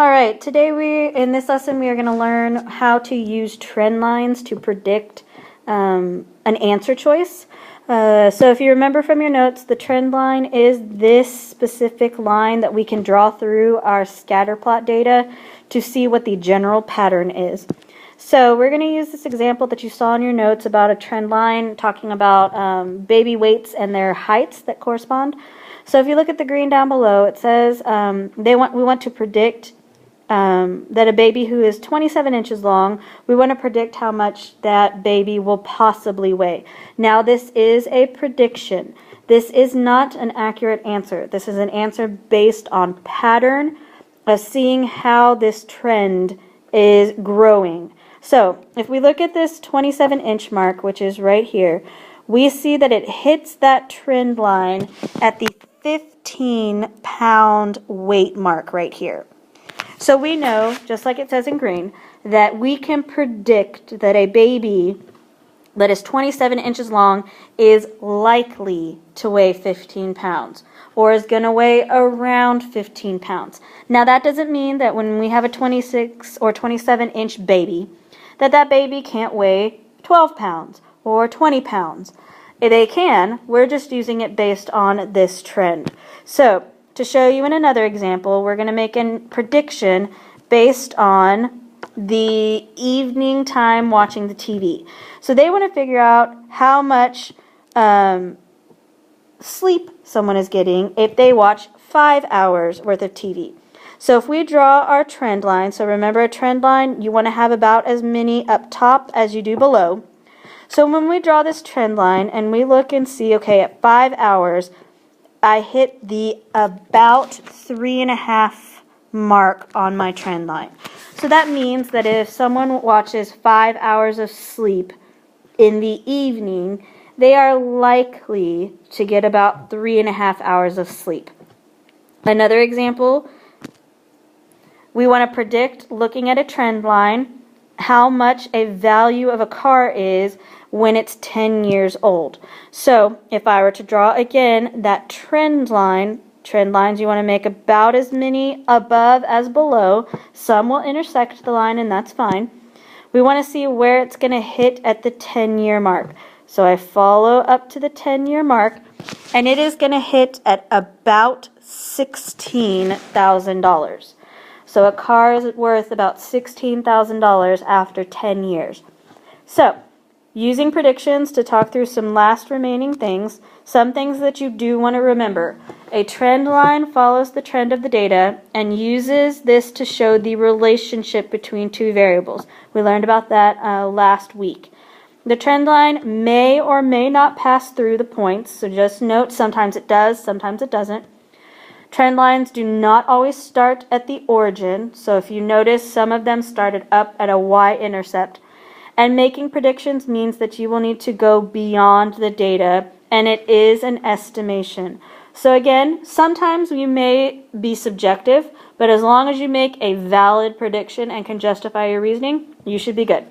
All right, today in this lesson we are going to learn how to use trend lines to predict an answer choice. So if you remember from your notes, the trend line is this specific line that we can draw through our scatter plot data to see what the general pattern is. So we're going to use this example that you saw in your notes about a trend line talking about baby weights and their heights that correspond. So if you look at the green down below, it says we want to predict that a baby who is 27 inches long, we want to predict how much that baby will possibly weigh. Now this is a prediction. This is not an accurate answer. This is an answer based on pattern of seeing how this trend is growing. So if we look at this 27-inch mark, which is right here, we see that it hits that trend line at the 15-pound weight mark right here. So we know, just like it says in green, that we can predict that a baby that is 27 inches long is likely to weigh 15 pounds or is going to weigh around 15 pounds. Now that doesn't mean that when we have a 26 or 27-inch baby, that baby can't weigh 12 pounds or 20 pounds. They can, we're just using it based on this trend. So to show you in another example, we're going to make a prediction based on the evening time watching the TV. So they want to figure out how much sleep someone is getting if they watch 5 hours worth of TV. So if we draw our trend line, so remember a trend line, you want to have about as many up top as you do below. So when we draw this trend line and we look and see, okay, at 5 hours, I hit the about 3.5 mark on my trend line. So that means that if someone watches 5 hours of sleep in the evening, they are likely to get about 3.5 hours of sleep. Another example, we want to predict, looking at a trend line, how much a value of a car is when it's 10 years old. So if I were to draw again that trend lines you want to make about as many above as below. Some will intersect the line and that's fine. We want to see where it's going to hit at the 10-year mark. So I follow up to the 10-year mark and it is going to hit at about $16,000. So a car is worth about $16,000 after 10 years. So using predictions to talk through some last remaining things, some things that you do want to remember. A trend line follows the trend of the data and uses this to show the relationship between two variables. We learned about that last week. The trend line may or may not pass through the points, so just note sometimes it does, sometimes it doesn't. Trend lines do not always start at the origin, so if you notice some of them started up at a y-intercept. And making predictions means that you will need to go beyond the data, and it is an estimation. So again, sometimes you may be subjective, but as long as you make a valid prediction and can justify your reasoning, you should be good.